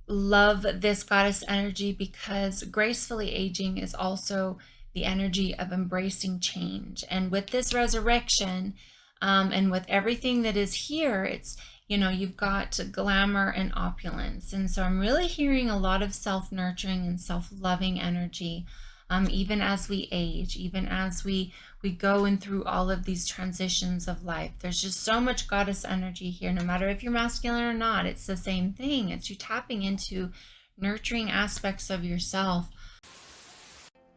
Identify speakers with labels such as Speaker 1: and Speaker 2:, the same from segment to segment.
Speaker 1: love this goddess energy because gracefully aging is also the energy of embracing change. And with this resurrection, and with everything that is here, it's, you've got glamour and opulence. And so I'm really hearing a lot of self-nurturing and self-loving energy, even as we age, even as we go in through all of these transitions of life. There's just so much goddess energy here, no matter if you're masculine or not. It's the same thing. It's you tapping into nurturing aspects of yourself.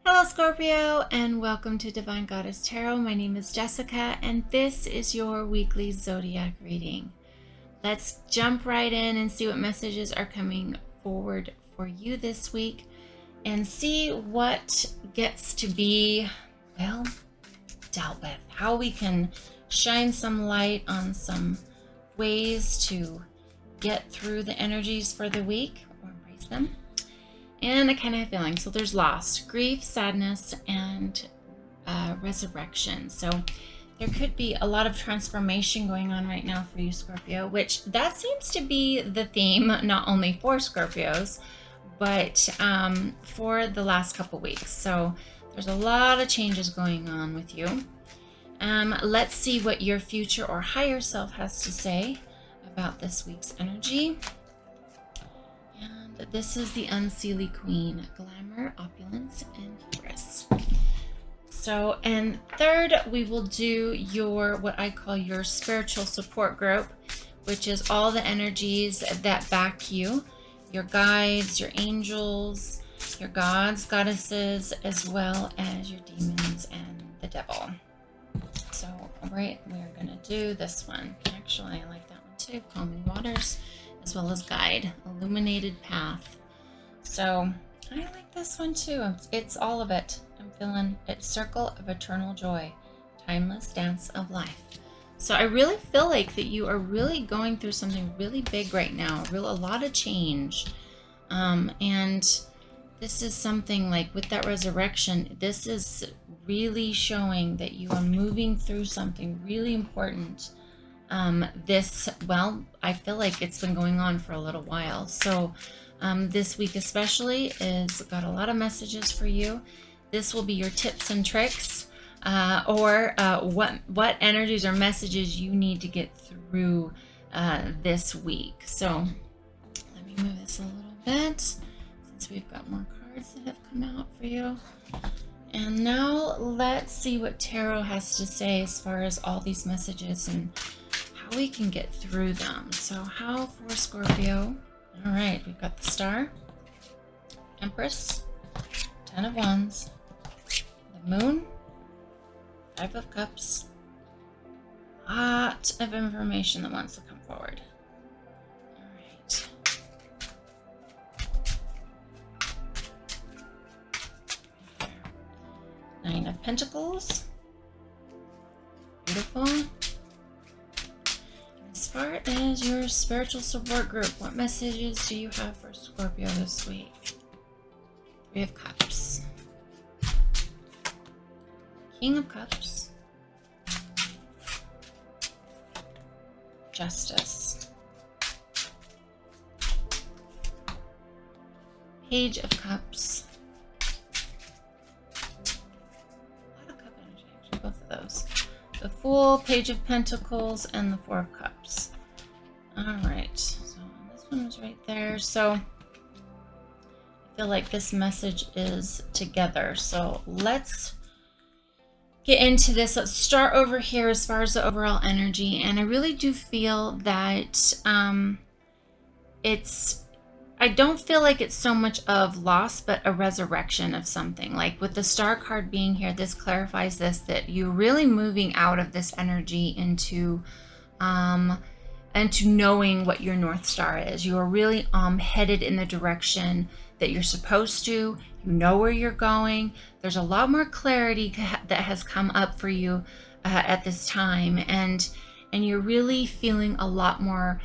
Speaker 1: Hello Scorpio, and welcome to Divine Goddess Tarot. My name is Jessica, and this is your weekly zodiac reading. Let's jump right in and see what messages are coming forward for you this week and see what gets to be, well, dealt with. How we can shine some light on some ways to get through the energies for the week or embrace them. And a kind of feeling. So there's loss, grief, sadness, and resurrection. So there could be a lot of transformation going on right now for you, Scorpio, which that seems to be the theme, not only for Scorpios, but for the last couple weeks. So there's a lot of changes going on with you. Let's see what your future or higher self has to say about this week's energy. And this is the Unseelie Queen, glamour, opulence, and hubris. So, and third, we will do your, what I call your spiritual support group, which is all the energies that back you, your guides, your angels, your gods, goddesses, as well as your demons and the devil. So, all right, we're gonna do this one. Actually, I like that one too, calming waters, as well as guide, illuminated path. So I like this one too. It's all of it. I'm feeling it. Circle of eternal joy, timeless dance of life. So I really feel like that you are really going through something really big right now, a lot of change. And this is something like with that resurrection, this is really showing that you are moving through something really important. Well, I feel like it's been going on for a little while. So this week especially is got a lot of messages for you. This will be your tips and tricks, or what energies or messages you need to get through this week. So let me move this a little bit since we've got more cards that have come out for you. And now let's see what Tarot has to say as far as all these messages and how we can get through them. So how for Scorpio? All right, we've got the Star, Empress, Ten of Wands, the Moon, Five of Cups. Lot of information that wants to come forward. All right. Nine of Pentacles. Beautiful. As far as your spiritual support group, what messages do you have for Scorpio this week? Three of Cups. King of Cups. Justice. Page of Cups. A lot of cup energy, actually, both of those. The Fool, Page of Pentacles, and the Four of Cups. All right, so this one was right there. So I feel like this message is together. So let's get into this. Let's start over here as far as the overall energy. And I really do feel that I don't feel like it's so much of loss, but a resurrection of something. Like with the Star card being here, this clarifies this, that you're really moving out of this energy into knowing what your North Star is. You are really headed in the direction that you're supposed to. You know where you're going. There's a lot more clarity that has come up for you at this time, and you're really feeling a lot more.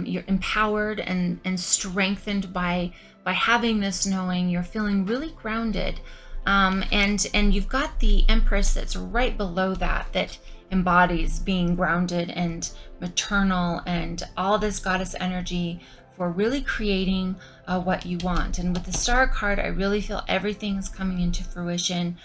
Speaker 1: You're empowered and strengthened by having this knowing. You're feeling really grounded, and you've got the Empress that's right below that embodies being grounded and maternal and all this goddess energy for really creating what you want. And with the Star card, I really feel everything is coming into fruition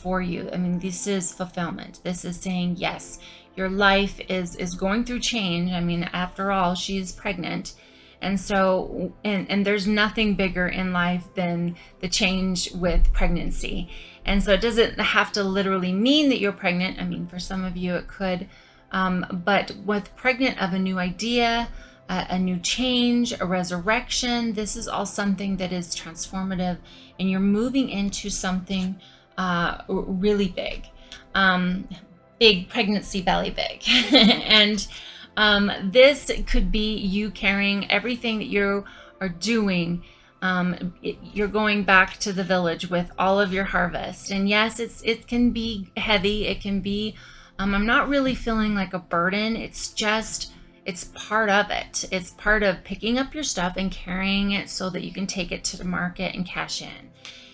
Speaker 1: for you. I mean, this is fulfillment. This is saying, yes, your life is going through change. I mean, after all, she's pregnant. And so, and there's nothing bigger in life than the change with pregnancy. And so it doesn't have to literally mean that you're pregnant. I mean, for some of you it could, but with pregnant of a new idea, a new change, a resurrection, this is all something that is transformative, and you're moving into something really big. Big pregnancy belly big. And this could be you carrying everything that you are doing. You're going back to the village with all of your harvest. And yes, it can be heavy. It can be, I'm not really feeling like a burden. It's just, it's part of it. It's part of picking up your stuff and carrying it so that you can take it to the market and cash in.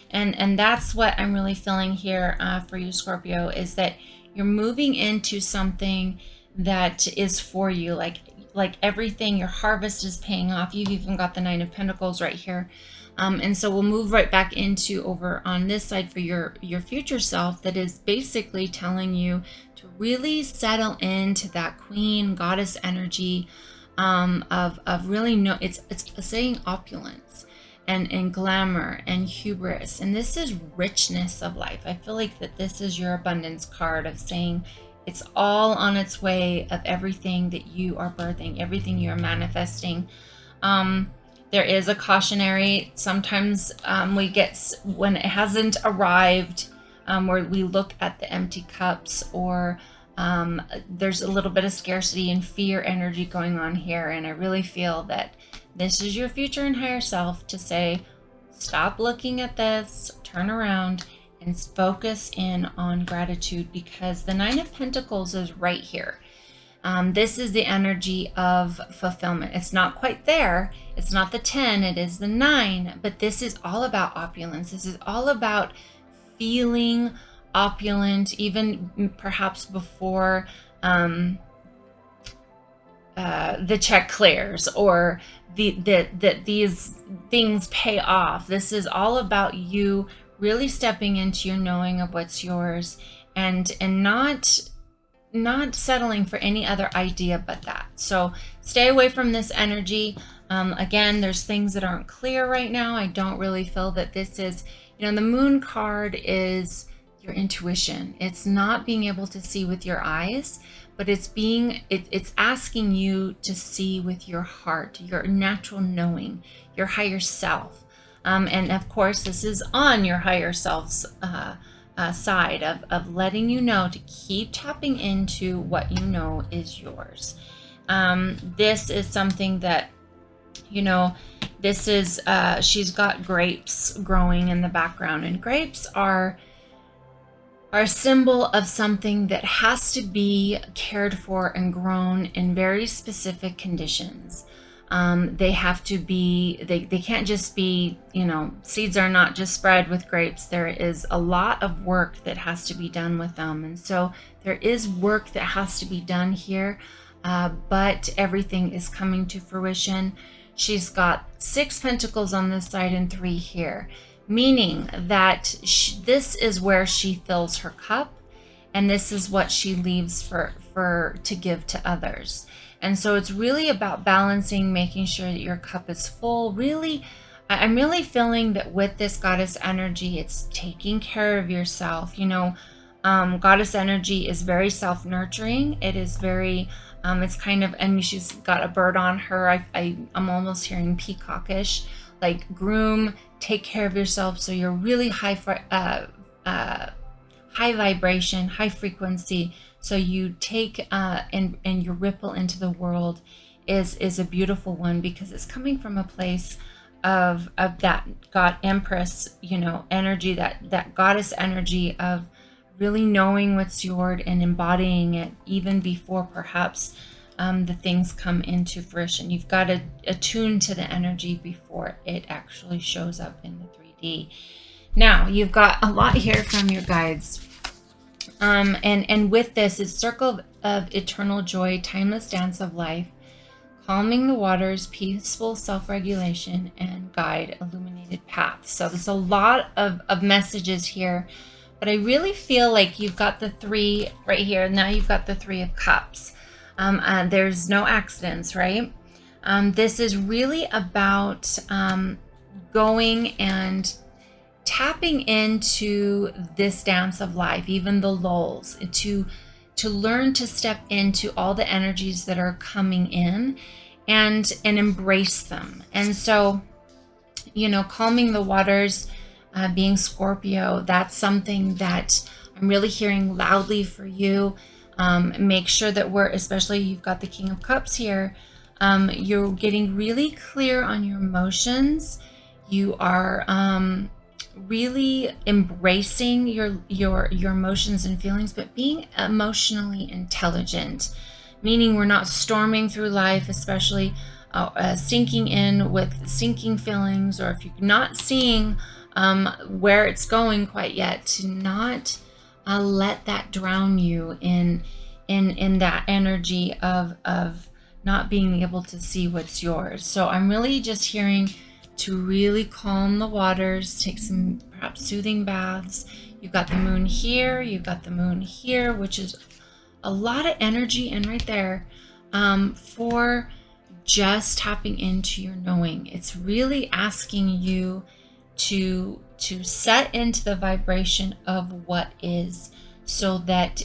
Speaker 1: And that's what I'm really feeling here for you, Scorpio, is that you're moving into something that is for you, like everything, your harvest is paying off. You've even got the Nine of Pentacles right here. And so we'll move right back into over on this side for your future self, that is basically telling you to really settle into that queen goddess energy of really it's saying opulence and glamour and hubris. And this is richness of life. I feel like that this is your abundance card of saying it's all on its way, of everything that you are birthing, everything you're manifesting. There is a cautionary. Sometimes we get, when it hasn't arrived, where we look at the empty cups, or there's a little bit of scarcity and fear energy going on here. And I really feel that this is your future and higher self to say, stop looking at this, turn around, and focus in on gratitude, because the Nine of Pentacles is right here. This is the energy of fulfillment. It's not quite there. It's not the 10, it is the 9, but this is all about opulence. This is all about feeling opulent, even perhaps before the check clears, or that these things pay off. This is all about you really stepping into your knowing of what's yours, and not settling for any other idea but that. So stay away from this energy. Again, there's things that aren't clear right now. I don't really feel that this is, the Moon card is your intuition. It's not being able to see with your eyes, but it's asking you to see with your heart, your natural knowing, your higher self. And of course, this is on your higher self's side of letting you know to keep tapping into what you know is yours. This is something that, this is, she's got grapes growing in the background, and grapes are a symbol of something that has to be cared for and grown in very specific conditions. They have to be, they can't just be, seeds are not just spread with grapes. There is a lot of work that has to be done with them. And so there is work that has to be done here, but everything is coming to fruition. She's got 6 pentacles on this side and 3 here, meaning that this is where she fills her cup, and this is what she leaves to give to others. And so it's really about balancing, making sure that your cup is full. Really, I'm really feeling that with this goddess energy, it's taking care of yourself. Goddess energy is very self-nurturing. It is very, it's kind of, and she's got a bird on her. I'm almost hearing peacockish, like groom, take care of yourself. So you're really high vibration, high frequency. So you take and you ripple into the world is a beautiful one, because it's coming from a place of that God Empress, energy, that goddess energy of really knowing what's yours and embodying it even before perhaps the things come into fruition. You've got to attune to the energy before it actually shows up in the 3D. Now, you've got a lot here from your guides. And with this, it's circle of eternal joy, timeless dance of life, calming the waters, peaceful self-regulation, and guide illuminated paths. So there's a lot of messages here, but I really feel like you've got the 3 right here. Now you've got the 3 of Cups. There's no accidents, right? This is really about going and tapping into this dance of life, even the lulls, to learn to step into all the energies that are coming in and embrace them. And so, you know, calming the waters, being Scorpio, that's something that I'm really hearing loudly for you. Make sure that especially you've got the King of Cups here, you're getting really clear on your emotions. You are really embracing your emotions and feelings, but being emotionally intelligent, meaning we're not storming through life, especially sinking in with sinking feelings, or if you're not seeing where it's going quite yet, to not let that drown you in that energy of not being able to see what's yours. So I'm really just hearing to really calm the waters, take some perhaps soothing baths. You've got the moon here, you've got the moon here, which is a lot of energy in right there for just tapping into your knowing. It's really asking you to set into the vibration of what is, so that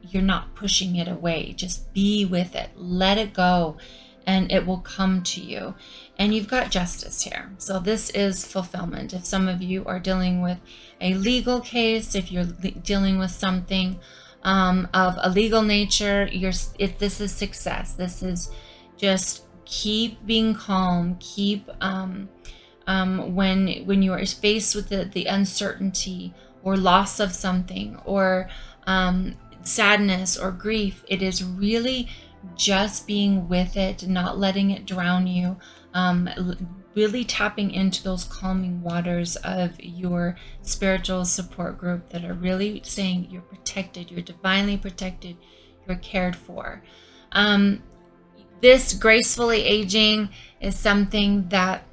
Speaker 1: you're not pushing it away. Just be with it, let it go, and it will come to you. And you've got Justice here. So this is fulfillment. If some of you are dealing with a legal case, if you're dealing with something of a legal nature, this is success. This is just keep being calm. Keep when you are faced with the uncertainty or loss of something, or sadness or grief, it is really just being with it, not letting it drown you, really tapping into those calming waters of your spiritual support group that are really saying you're protected, you're divinely protected, you're cared for. This gracefully aging is something that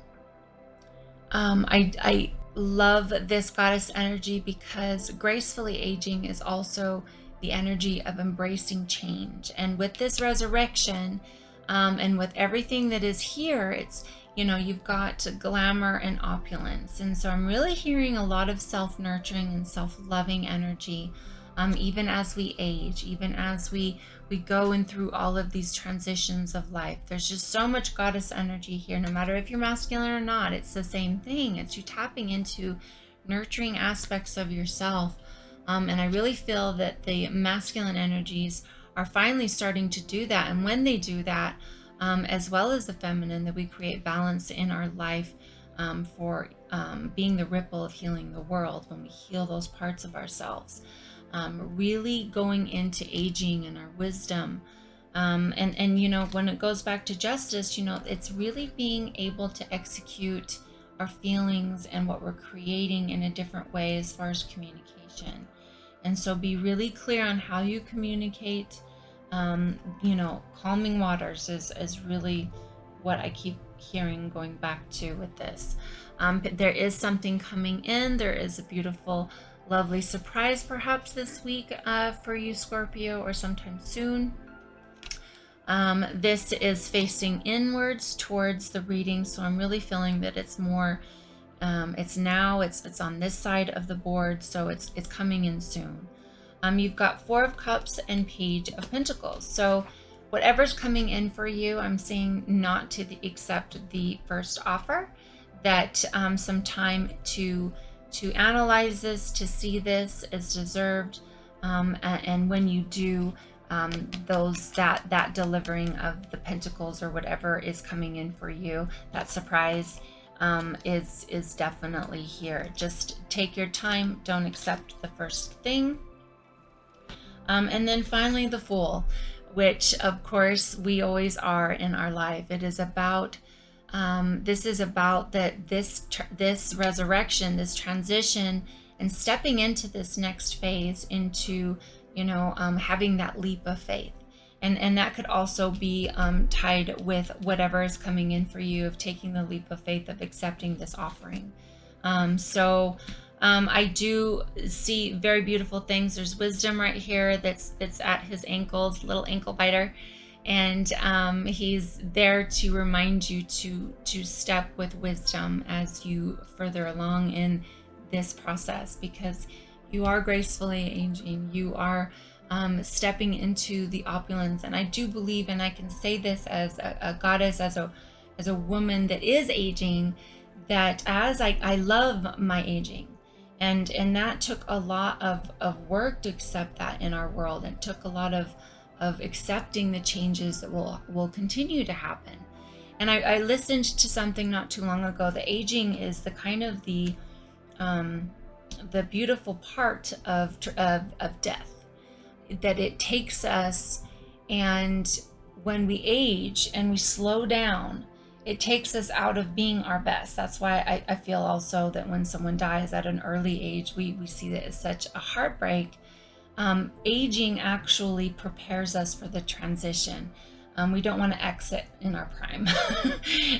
Speaker 1: I love this goddess energy, because gracefully aging is also the energy of embracing change. And with this resurrection, and with everything that is here, it's, you know, you've got glamour and opulence. And so I'm really hearing a lot of self-nurturing and self-loving energy, even as we age, even as we go in through all of these transitions of life. There's just so much goddess energy here. No matter if you're masculine or not, it's the same thing. It's you tapping into nurturing aspects of yourself. And I really feel that the masculine energies are finally starting to do that. And when they do that, as well as the feminine, that we create balance in our life, for being the ripple of healing the world, when we heal those parts of ourselves, really going into aging and our wisdom. And you know, when it goes back to justice, you know, it's really being able to execute our feelings and what we're creating in a different way as far as communication. And so be really clear on how you communicate. You know, calming waters is really what I keep hearing going back to with this. There is something coming in. There is a beautiful, lovely surprise perhaps this week for you, Scorpio, or sometime soon. This is facing inwards towards the reading, so I'm really feeling that it's more, it's on this side of the board, so it's coming in soon. You've got Four of Cups and Page of Pentacles. So whatever's coming in for you, I'm saying not to accept the first offer, that some time to analyze this, to see this is deserved. And when you do, that delivering of the pentacles or whatever is coming in for you, that surprise is definitely here. Just take your time. Don't accept the first thing. And then finally the Fool, which of course we always are in our life. It is about, this is about this resurrection, this transition, and stepping into this next phase, into, you know, having that leap of faith. And that could also be tied with whatever is coming in for you, of taking the leap of faith, of accepting this offering. I do see very beautiful things. There's wisdom right here that's at his ankles, little ankle biter, and he's there to remind you to step with wisdom as you further along in this process, because you are gracefully aging. You are stepping into the opulence, and I do believe, and I can say this as a goddess, as a woman that is aging, that as I love my aging, and that took a lot of work to accept that in our world. It took a lot of accepting the changes that will continue to happen. And I listened to something not too long ago. The aging is the kind of the beautiful part of death, that it takes us, and when we age and we slow down, it takes us out of being our best. That's why I feel also that when someone dies at an early age, we see that as such a heartbreak. Aging actually prepares us for the transition. We don't want to exit in our prime.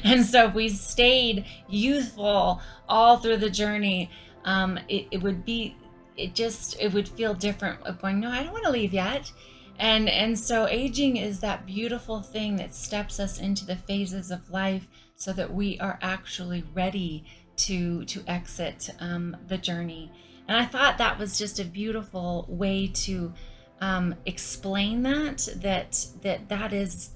Speaker 1: And so if we stayed youthful all through the journey, it would feel different of going, no, I don't want to leave yet. And so aging is that beautiful thing that steps us into the phases of life so that we are actually ready to exit the journey. And I thought that was just a beautiful way to explain that is,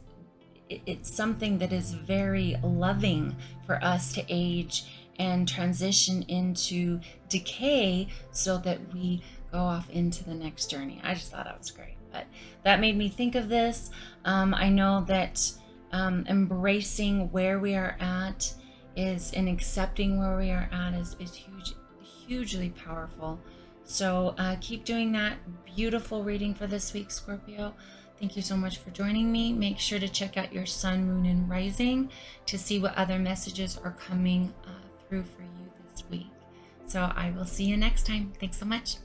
Speaker 1: it's something that is very loving for us to age and transition into decay so that we go off into the next journey. I just thought that was great. But that made me think of this. I know that embracing where we are at and accepting where we are at is hugely powerful. So keep doing that. Beautiful reading for this week, Scorpio. Thank you so much for joining me. Make sure to check out your sun, moon, and rising to see what other messages are coming through for you this week. So I will see you next time. Thanks so much.